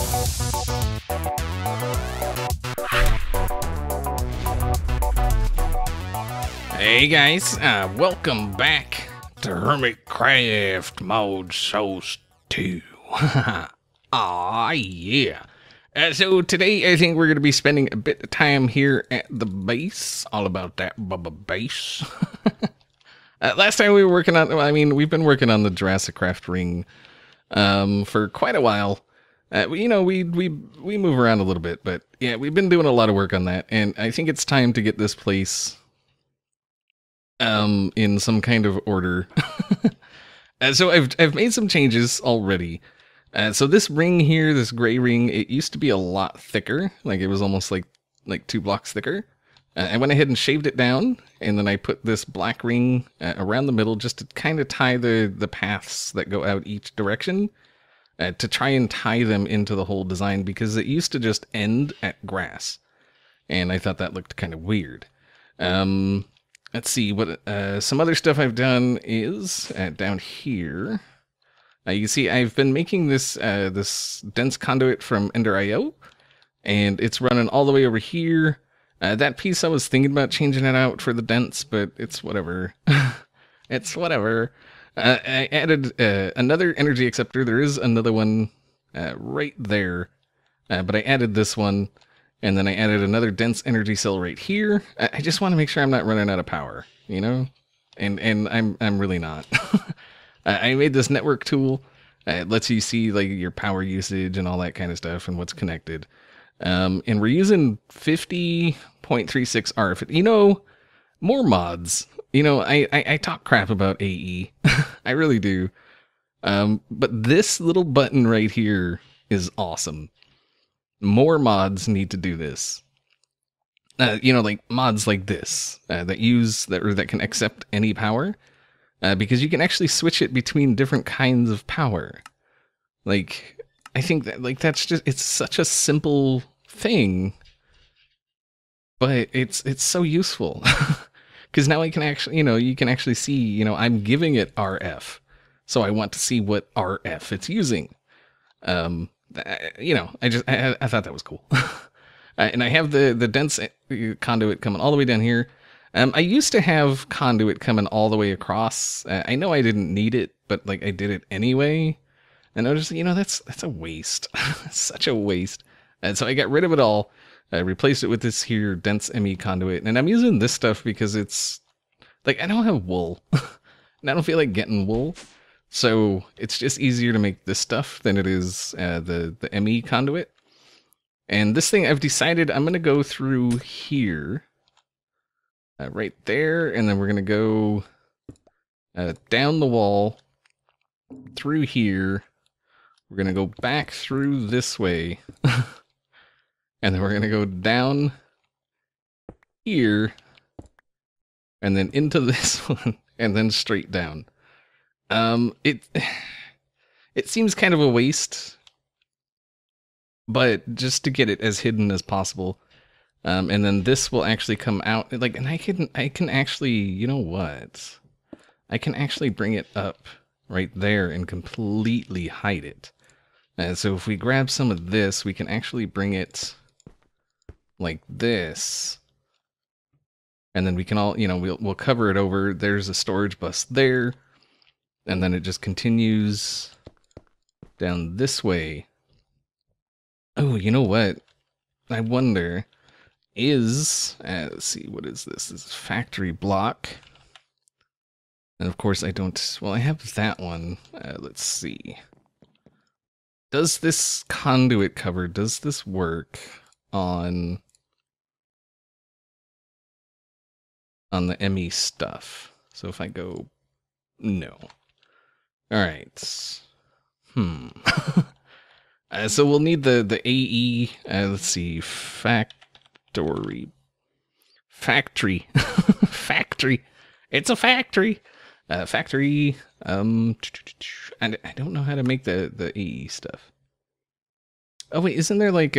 Hey guys, welcome back to HermitCraft ModSauce 2. Aw, yeah. So today I think we're going to be spending a bit of time here at the base, all about that Bubba base. Last time we were working on, we've been working on the Jurassic ring for quite a while. We move around a little bit, but yeah, we've been doing a lot of work on that, and I think it's time to get this place in some kind of order. So I've made some changes already. So this ring here, this gray ring, it used to be a lot thicker. Like it was almost like 2 blocks thicker. I went ahead and shaved it down, and then I put this black ring around the middle just to kind of tie the paths that go out each direction, to try and tie them into the whole design, because it used to just end at grass, and I thought that looked kind of weird. Let's see what some other stuff I've done is down here. You see, I've been making this this dense conduit from Ender.io, and it's running all the way over here. That piece I was thinking about changing it out for the dense, but it's whatever. It's whatever. I added another energy acceptor. There is another one right there, but I added this one. And then I added another dense energy cell right here. I just want to make sure I'm not running out of power, you know? And I'm really not. I made this network tool. It lets you see like your power usage and all that kind of stuff and what's connected. And we're using 50.36 RF. You know, more mods. You know, I talk crap about AE. I really do. But this little button right here is awesome. More mods need to do this. You know, like mods like this that can accept any power, because you can actually switch it between different kinds of power. Like, I think that it's such a simple thing, but it's so useful. Because now I can actually, you can actually see, I'm giving it RF, so I want to see what RF it's using. I thought that was cool. And I have the dense conduit coming all the way down here. I used to have conduit coming all the way across. I know I didn't need it, but like I did it anyway. And I was just, that's a waste. Such a waste. And so I got rid of it all. I replaced it with this here dense ME conduit. And I'm using this stuff because it's like, I don't have wool. And I don't feel like getting wool. So it's just easier to make this stuff than it is the ME conduit. And this thing, I've decided I'm going to go through here, right there, and then we're going to go down the wall, through here. We're going to go back through this way, and then we're going to go down here, and then into this one, and then straight down. It seems kind of a waste, but just to get it as hidden as possible. And then this will actually come out, like, and I can actually, you know what? I can actually bring it up right there and completely hide it. So if we grab some of this, we can actually bring it like this. And then we can all, we'll cover it over. There's a storage bus there. And then it just continues down this way. Oh, you know what? I wonder, let's see, what is this? This is factory block. And of course I have that one. Let's see. Does this conduit cover, does this work on the ME stuff? So if I go, no. All right. So we'll need the AE. Let's see, factory. It's a factory. Factory. And I don't know how to make the AE stuff. Oh wait, isn't there like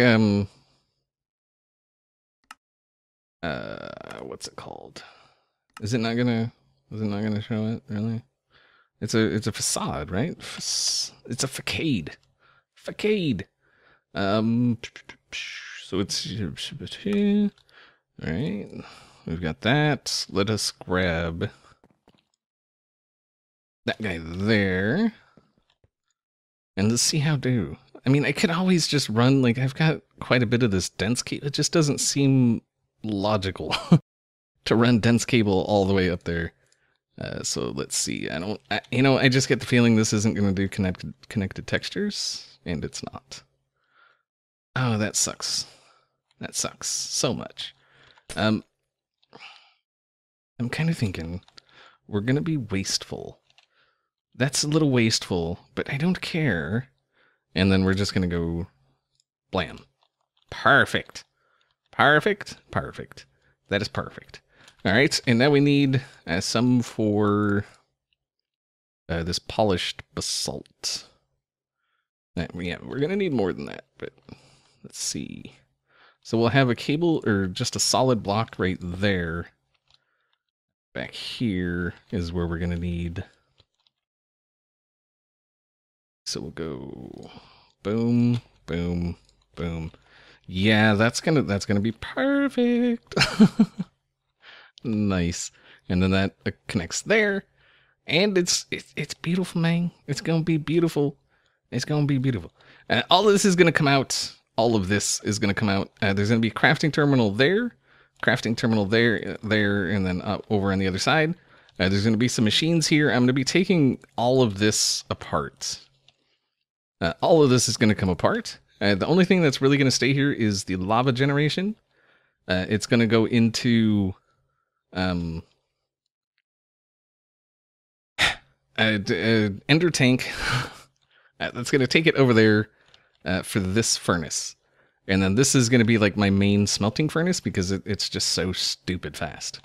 what's it called? Is it not gonna show it really? It's a facade, right? It's a facade. Facade. So it's all right. We've got that. Let us grab that guy there, and let's see how do. I mean, I could always just run, like, I've got quite a bit of this dense cable. It just doesn't seem logical to run dense cable all the way up there. So let's see. I just get the feeling this isn't going to do connected textures, and it's not. Oh, that sucks. That sucks so much. I'm kind of thinking we're going to be wasteful. That's a little wasteful, but I don't care. And then we're just going to go blam. Perfect. Perfect. Perfect. That is perfect. All right, and now we need some for this polished basalt. Yeah, we're going to need more than that, but let's see. So we'll have a cable, or just a solid block right there. Back here is where we're going to need. So we'll go boom, boom, boom. Yeah, that's gonna be perfect. Nice. And then that connects there, and it's beautiful, man. It's gonna be beautiful. It's gonna be beautiful. All of this is gonna come out. All of this is gonna come out. There's gonna be a crafting terminal there, there, and then over on the other side. There's gonna be some machines here. I'm gonna be taking all of this apart. All of this is going to come apart. The only thing that's really going to stay here is the lava generation. It's going to go into ender tank. That's going to take it over there for this furnace. And then this is going to be like my main smelting furnace because it's just so stupid fast.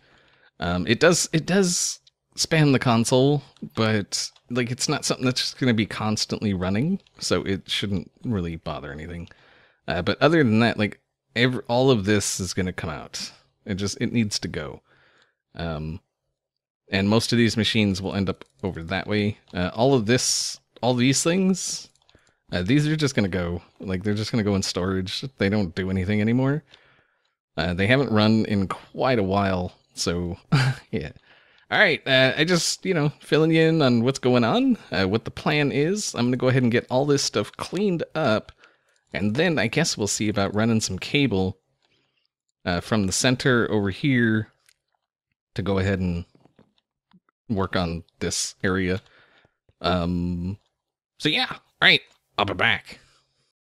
It does span the console, but like it's not something that's just going to be constantly running, so it shouldn't really bother anything. But other than that, like all of this is going to come out. It needs to go. And most of these machines will end up over that way. All these things, these are just going to go. Like they're just going to go in storage. They don't do anything anymore. They haven't run in quite a while, so yeah. All right, I just, filling you in on what's going on, what the plan is. I'm going to go ahead and get all this stuff cleaned up, and then I guess we'll see about running some cable from the center over here to go ahead and work on this area. So yeah, all right, I'll be back.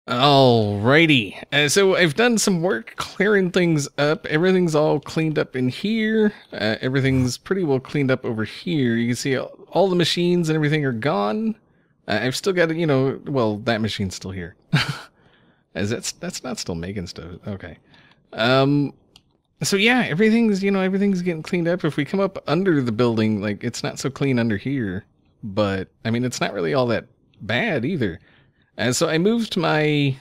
Alrighty, so I've done some work clearing things up. Everything's all cleaned up in here. Everything's pretty well cleaned up over here. You can see all the machines and everything are gone. I've still got, well, that machine's still here. As that's not still making stuff. Okay. So yeah, everything's getting cleaned up. If we come up under the building, like it's not so clean under here, but I mean, it's not really all that bad either. And so I moved my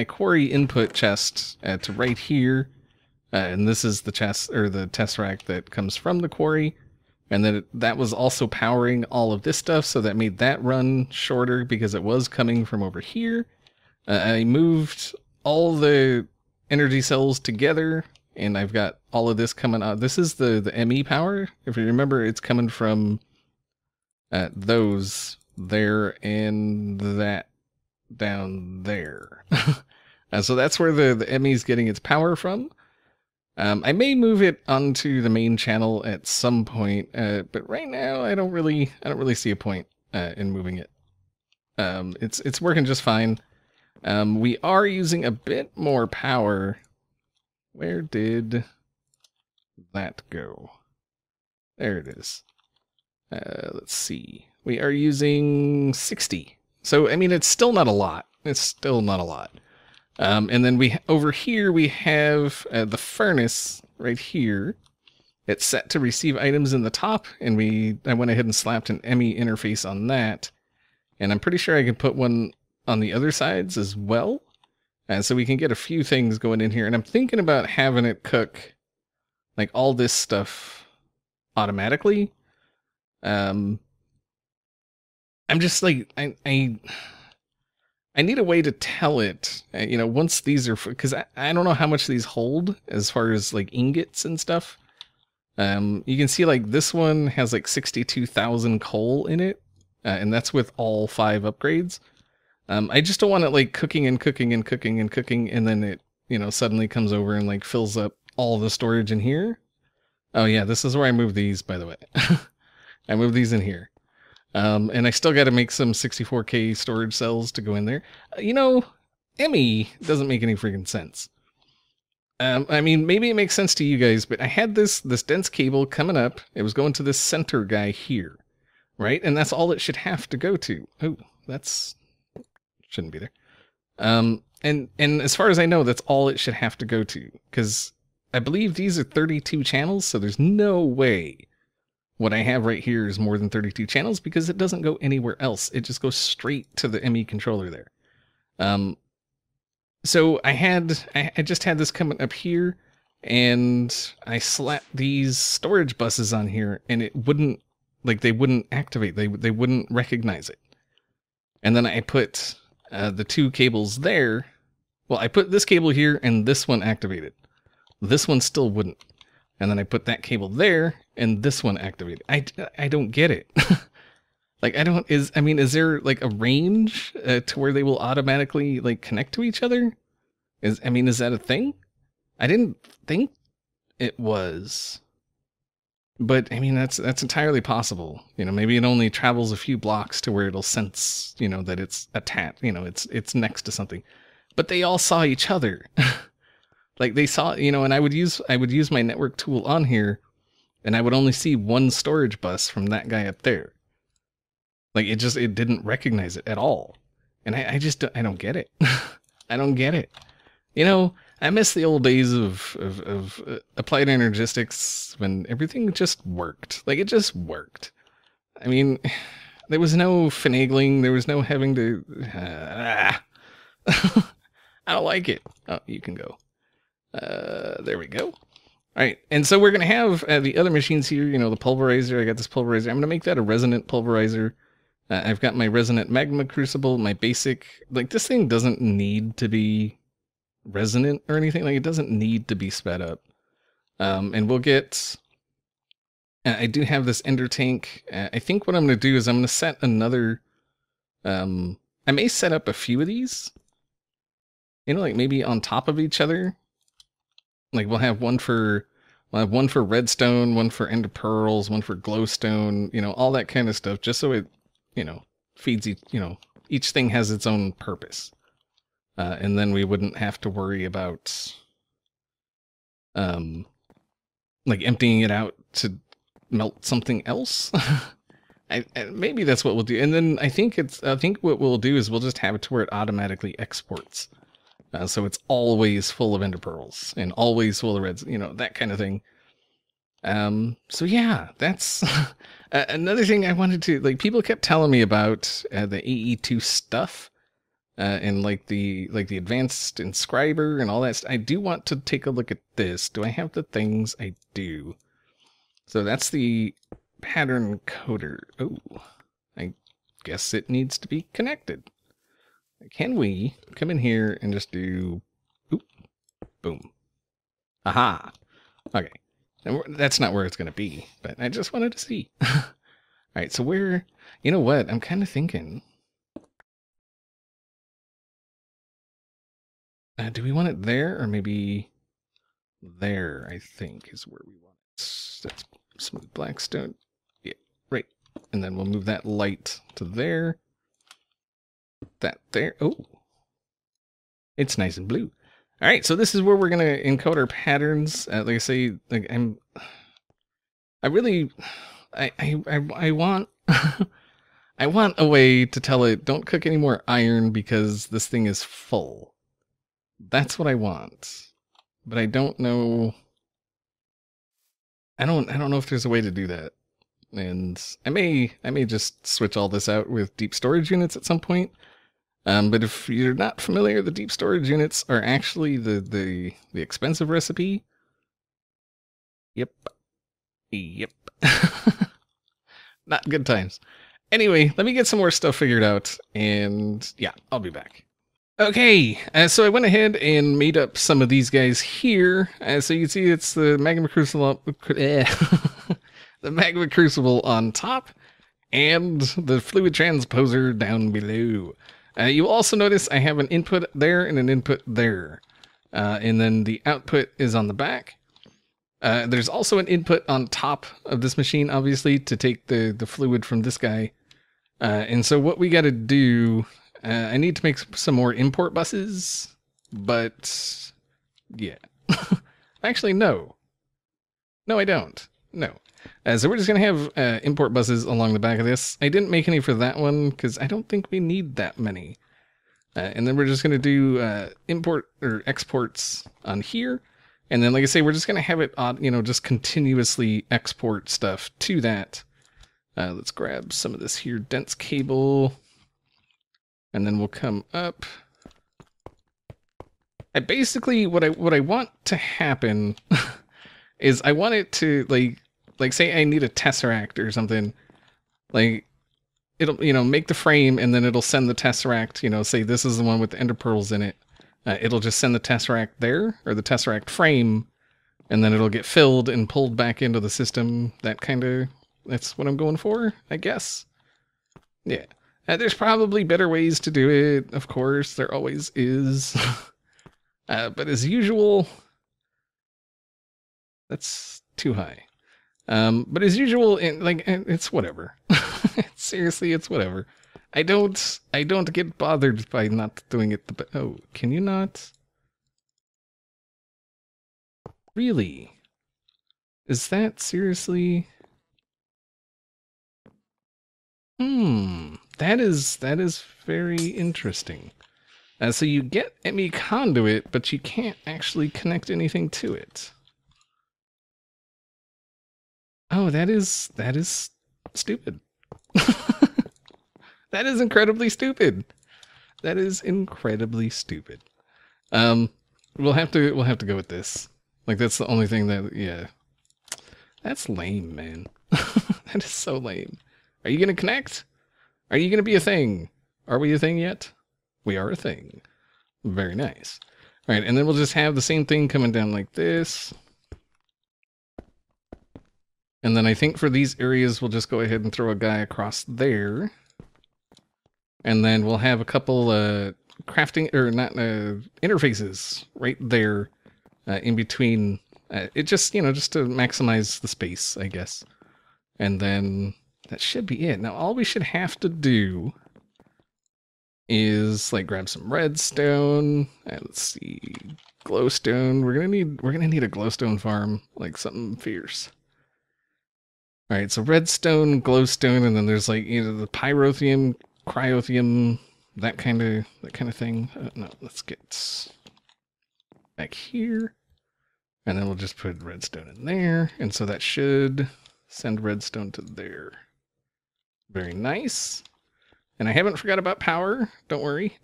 quarry input chest to right here, and this is the chest or the tesseract that comes from the quarry, and then that was also powering all of this stuff, so that made that run shorter because it was coming from over here. I moved all the energy cells together, and I've got all of this coming out. This is the ME power. If you remember, it's coming from those there and that down there. So that's where the ME is getting its power from. I may move it onto the main channel at some point, but right now I don't really see a point in moving it. It's working just fine. We are using a bit more power. Where did that go? There it is. Let's see. We are using 60. So, I mean, it's still not a lot. It's still not a lot. And then over here, we have the furnace right here. It's set to receive items in the top, and I went ahead and slapped an ME interface on that. And I'm pretty sure I can put one on the other sides as well. So we can get a few things going in here. And I'm thinking about having it cook like all this stuff automatically. I'm just like, I need a way to tell it, you know, once these are, because I don't know how much these hold as far as like ingots and stuff. You can see like this one has like 62,000 coal in it, and that's with all 5 upgrades. I just don't want it like cooking and cooking and cooking and cooking, and then it, you know, suddenly comes over and like fills up all the storage in here. Oh yeah, this is where I moved these, by the way. I moved these in here. And I still got to make some 64K storage cells to go in there. You know, ME doesn't make any freaking sense. I mean, maybe it makes sense to you guys, but I had this dense cable coming up. It was going to this center guy here, right? And that's all it should have to go to. Oh, that's shouldn't be there. And as far as I know, that's all it should have to go to, because I believe these are 32 channels, so there's no way what I have right here is more than 32 channels, because it doesn't go anywhere else. It just goes straight to the ME controller there. So I just had this coming up here, and I slapped these storage buses on here, and it wouldn't, like, they wouldn't activate. They wouldn't recognize it. And then I put the 2 cables there. Well, I put this cable here, and this one activated. This one still wouldn't. And then I put that cable there, and this one activated. I don't get it. Like, is there like a range to where they will automatically like connect to each other? Is that a thing? I didn't think it was, but I mean, that's entirely possible. You know, maybe it only travels a few blocks to where it'll sense, you know, that it's attached, you know, it's next to something, but they all saw each other. Like they saw, you know, and I would use my network tool on here, and I would only see one storage bus from that guy up there. Like it didn't recognize it at all. And I don't get it. I don't get it. You know, I miss the old days of applied energistics when everything just worked. Like it just worked. I mean, there was no finagling. There was no having to, I don't like it. Oh, you can go. There we go. All right, and so we're going to have the other machines here, you know, the pulverizer. I got this pulverizer. I'm going to make that a resonant pulverizer. I've got my resonant Magma Crucible, my basic, like this thing doesn't need to be resonant or anything. Like it doesn't need to be sped up. And we'll get, I do have this ender tank. I think what I'm going to do is I'm going to set another, I may set up a few of these, you know, like maybe on top of each other. Like we'll have one for redstone, one for ender pearls, one for glowstone, you know, all that kind of stuff, just so it, you know, feeds each, you know, each thing has its own purpose. And then we wouldn't have to worry about, like emptying it out to melt something else. Maybe that's what we'll do. And then I think what we'll do is we'll just have it to where it automatically exports. So it's always full of ender pearls and always full of reds, you know, that kind of thing. So yeah, that's another thing I wanted to, like, people kept telling me about the AE2 stuff, and like the advanced inscriber and all that. I do want to take a look at this. Do I have the things? I do. So that's the pattern coder. Oh, I guess it needs to be connected. Can we come in here and just do, oop, boom. Aha. Okay. And that's not where it's going to be, but I just wanted to see. All right. So where, you know what? I'm kind of thinking, do we want it there or maybe there? I think is where we want it. That's smooth blackstone. Yeah. Right. And then we'll move that light to there. That there. Oh, it's nice and blue. All right, so this is where we're gonna encode our patterns. Like I say, like I want I want a way to tell it don't cook any more iron because this thing is full. That's what I want, but I don't know. I don't know if there's a way to do that, and I may just switch all this out with deep storage units at some point. But if you're not familiar, the deep storage units are actually the expensive recipe. Yep. Not good times. Anyway, let me get some more stuff figured out, and yeah, I'll be back. Okay, so I went ahead and made up some of these guys here. So you can see it's the Magma Crucible, the Magma Crucible on top, and the Fluid Transposer down below. You also notice I have an input there and an input there. And then the output is on the back. There's also an input on top of this machine, obviously, to take the fluid from this guy. And so what we got to do, I need to make some more import buses, but yeah. Actually, no. No, I don't. No. So we're just going to have import buses along the back of this. I didn't make any for that one because I don't think we need that many. And then we're just going to do import or exports on here. And then, like I say, we're just going to have it, just continuously export stuff to that. Let's grab some of this here dense cable. And then we'll come up. Basically, what I want to happen is I want it to, like say I need a tesseract or something. Like, it'll, make the frame and then it'll send the tesseract, say this is the one with the ender pearls in it. It'll just send the tesseract there, or the tesseract frame, and then it'll get filled and pulled back into the system. That's what I'm going for, I guess. Yeah. There's probably better ways to do it, of course. There always is. But as usual, that's too high. But as usual, it's whatever. Seriously, it's whatever. I don't get bothered by not doing it. Oh, can you not? Really? Is that seriously? That is very interesting. So you get ME Conduit, but you can't actually connect anything to it. Oh, that is stupid. That is incredibly stupid. That is incredibly stupid. We'll have to go with this. Like, that's the only thing that, yeah. That's lame, man. That is so lame. Are you gonna connect? Are you gonna be a thing? Are we a thing yet? We are a thing. Very nice. All right, and then we'll just have the same thing coming down like this. And then I think for these areas, we'll just go ahead and throw a guy across there. And then we'll have a couple crafting, or not, interfaces right there in between. It just, just to maximize the space, I guess. And then that should be it. Now, all we should have to do is, grab some redstone. Let's see, glowstone. We're gonna need a glowstone farm, like something fierce. All right, so redstone, glowstone, and then there's the pyrotheum, cryotheum, that kind of thing. No, let's get back here, and then we'll just put redstone in there, and so that should send redstone to there. Very nice. And I haven't forgot about power. Don't worry.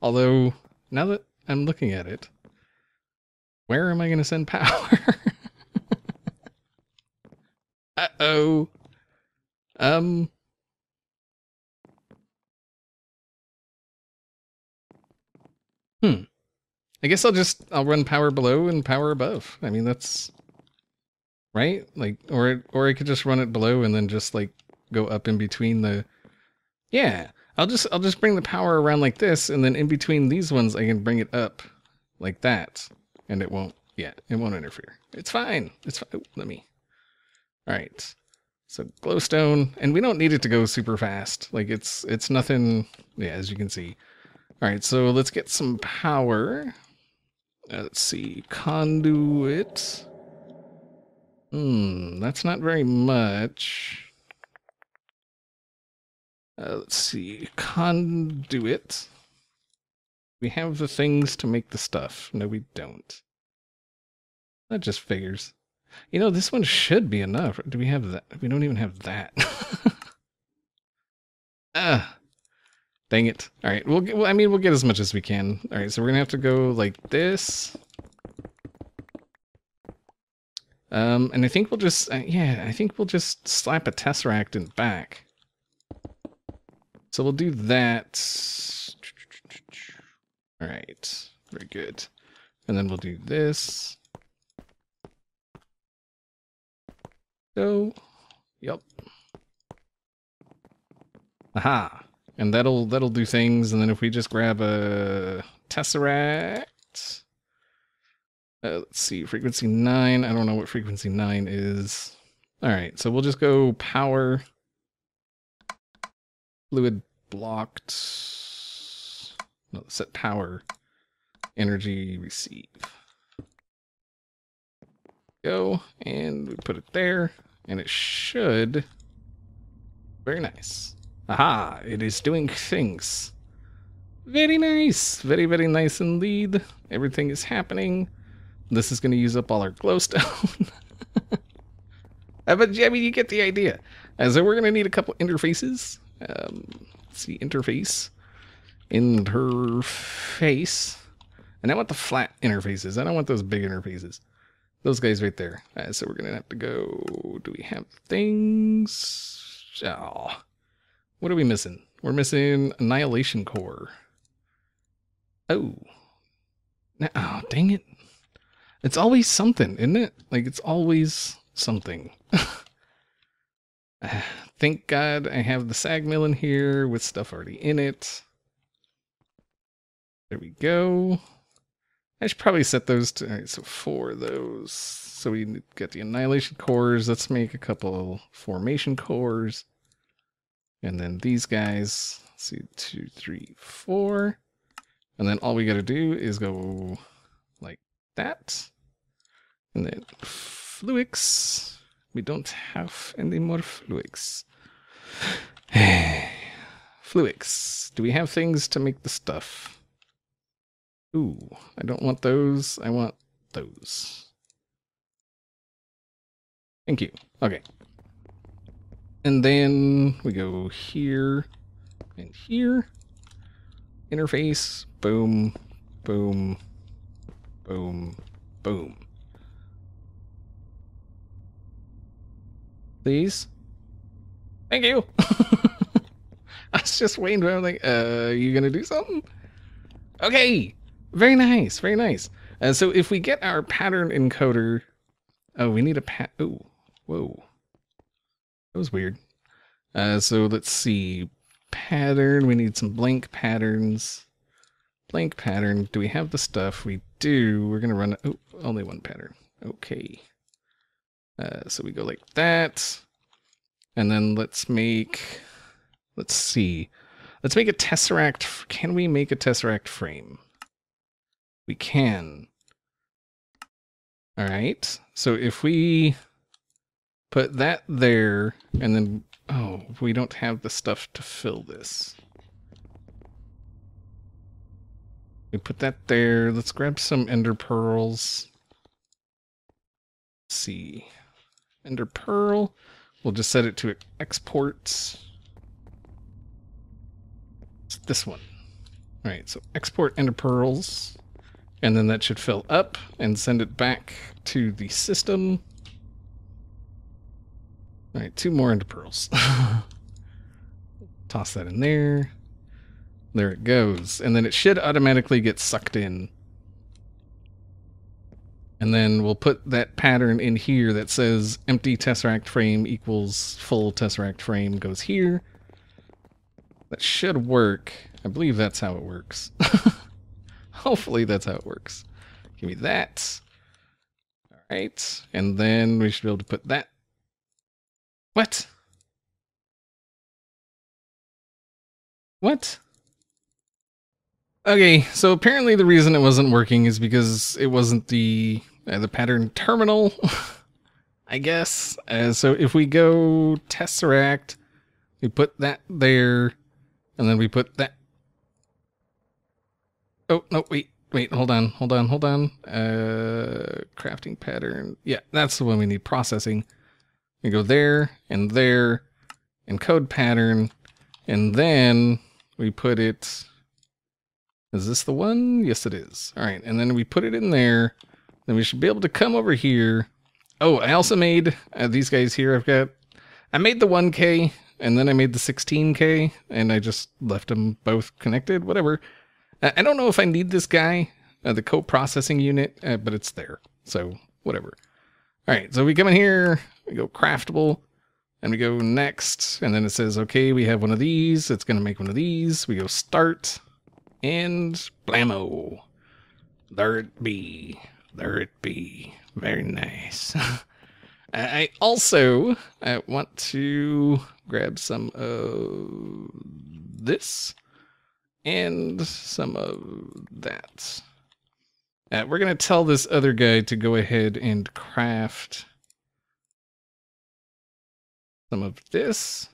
Although now that I'm looking at it, where am I going to send power? Uh-oh. I guess I'll run power below and power above. I mean, that's right. Or I could just run it below and then just go up in between the. Yeah, I'll just bring the power around like this, and then in between these ones, I can bring it up like that, and it won't. Yeah, it won't interfere. It's fine. It's fine. Oh, let me. All right. So glowstone, and we don't need it to go super fast. It's nothing. Yeah, as you can see. All right, so let's get some power. Let's see, conduit. That's not very much. Let's see, conduit. We have the things to make the stuff. No, we don't. That just figures. This one should be enough. Do we have that? We don't even have that. Dang it. All right, we'll get as much as we can. All right, so we're gonna have to go like this. And I think we'll just, I think we'll just slap a tesseract in back. So we'll do that. All right, very good. And then we'll do this. Go. Yep. Aha. And that'll do things. And then if we just grab a Tesseract. Let's see, frequency 9. I don't know what frequency 9 is. All right, so we'll just go power. Fluid blocked. No, set power. Energy receive. Go, and we put it there, and it should. Very nice. Aha, it is doing things. Very nice. Very, very nice indeed. Everything is happening. This is going to use up all our glowstone. But, I mean, you get the idea. So we're going to need a couple interfaces. Let's see, interface. Interface. And I want the flat interfaces. I don't want those big interfaces. Those guys right there. So we're going to have to go... Do we have things? Oh. What are we missing? We're missing Annihilation Core. Oh. Oh, dang it. It's always something, isn't it? Like, it's always something. Thank God I have the sag mill in here with stuff already in it. There we go. I should probably set those to... Alright, so 4 of those. So we get the Annihilation Cores. Let's make a couple Formation Cores. And then these guys. Let's see, 2, 3, 4. And then all we gotta do is go like that. And then Fluix. We don't have any more Fluix. Fluix. Do we have things to make the stuff? Ooh, I don't want those. I want those. Thank you. Okay. And then we go here and here. Interface. Boom. Boom. Boom. Boom. Please. Thank you. I was just waiting for like, you gonna do something? Okay. Very nice. Very nice. So if we get our pattern encoder, oh, we need a oh, whoa. That was weird. So let's see. Pattern. We need some blank patterns. Blank pattern. Do we have the stuff? We do. We're gonna run. Oh, only one pattern. Okay. So we go like that, and then let's make. Let's see. Let's make a tesseract. Can we make a tesseract frame? We can. All right. So if we put that there, and then oh, we don't have the stuff to fill this. We put that there. Let's grab some ender pearls. Let's see. Ender pearl. We'll just set it to export. It's this one. All right, so export ender pearls. And then that should fill up and send it back to the system. All right, 2 more ender pearls. Toss that in there. There it goes. And then it should automatically get sucked in. And then we'll put that pattern in here that says empty tesseract frame equals full tesseract frame goes here. That should work. I believe that's how it works. Hopefully that's how it works. Give me that. All right. And then we should be able to put that. What? What? Okay, so apparently the reason it wasn't working is because it wasn't the pattern terminal, I guess. So if we go tesseract, we put that there, and then we put that. Oh, no, wait, hold on. Crafting pattern. Yeah, that's the one we need, processing. We go there, and code pattern, and then we put it. Is this the one? Yes, it is. All right, and then we put it in there. Then we should be able to come over here. Oh, I also made these guys here. I made the 1K and then I made the 16K, and I just left them both connected, whatever. I don't know if I need this guy, the co-processing unit, but it's there, so whatever. All right, so we come in here, we go craftable, and we go next, and then it says, okay, we have one of these, it's going to make one of these. We go start, and blammo. There it be. There it be. Very nice. I also want to grab some of this and some of that. We're going to tell this other guy to go ahead and craft some of this.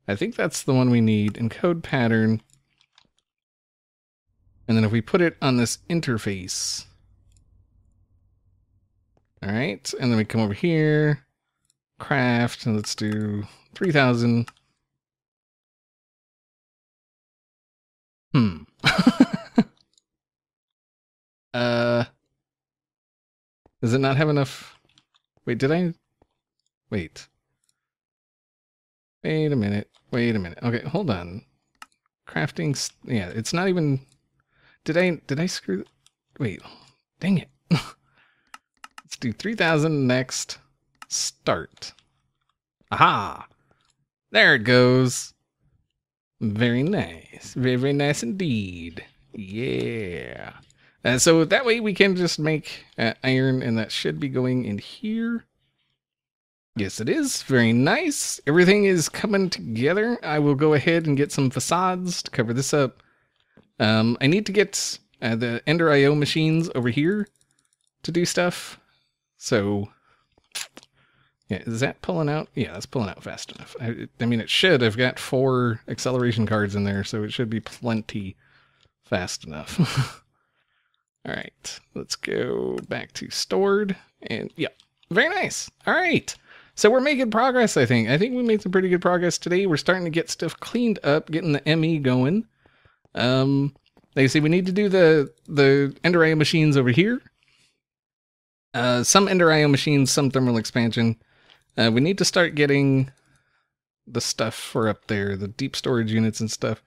I think that's the one we need. Encode pattern. And then if we put it on this interface. All right. And then we come over here, craft, and let's do 3000. Does it not have enough? Wait, did I? Wait. Wait a minute. Wait a minute. Okay, hold on. Crafting. Yeah, it's not even. Did I screw? Wait. Dang it. Let's do 3000 next. Start. Aha! There it goes. Very nice. Very, very nice indeed. Yeah. So that way we can just make iron, and that should be going in here. Yes, it is. Very nice. Everything is coming together. I will go ahead and get some facades to cover this up. I need to get the Ender IO machines over here to do stuff. So, yeah, is that pulling out? Yeah, that's pulling out fast enough. I mean, it should. I've got 4 acceleration cards in there, so it should be plenty fast enough. All right, let's go back to stored. And yeah, very nice. All right. So we're making progress, I think. I think we made some pretty good progress today. We're starting to get stuff cleaned up, getting the ME going. They say we need to do the Ender IO machines over here. Some Ender IO machines, some thermal expansion. We need to start getting the stuff for up there, the deep storage units and stuff.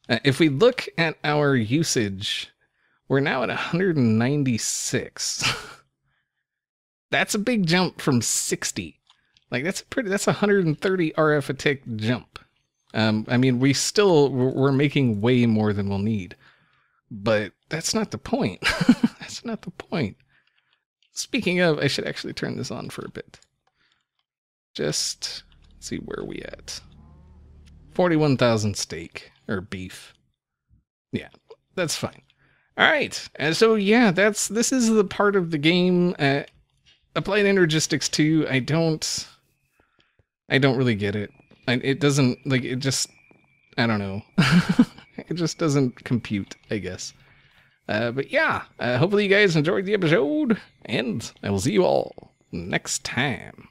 If we look at our usage, we're now at 196. That's a big jump from 60. Like that's a 130 RF a tick jump. I mean, we're making way more than we'll need, but that's not the point. That's not the point. Speaking of, I should actually turn this on for a bit. Just see where we at. 41,000 steak or beef. Yeah, that's fine. All right, and so yeah, this is the part of the game. Applied Energistics 2. I don't really get it. It doesn't, like, it just, I don't know. It just doesn't compute, I guess. But yeah, hopefully you guys enjoyed the episode, and I will see you all next time.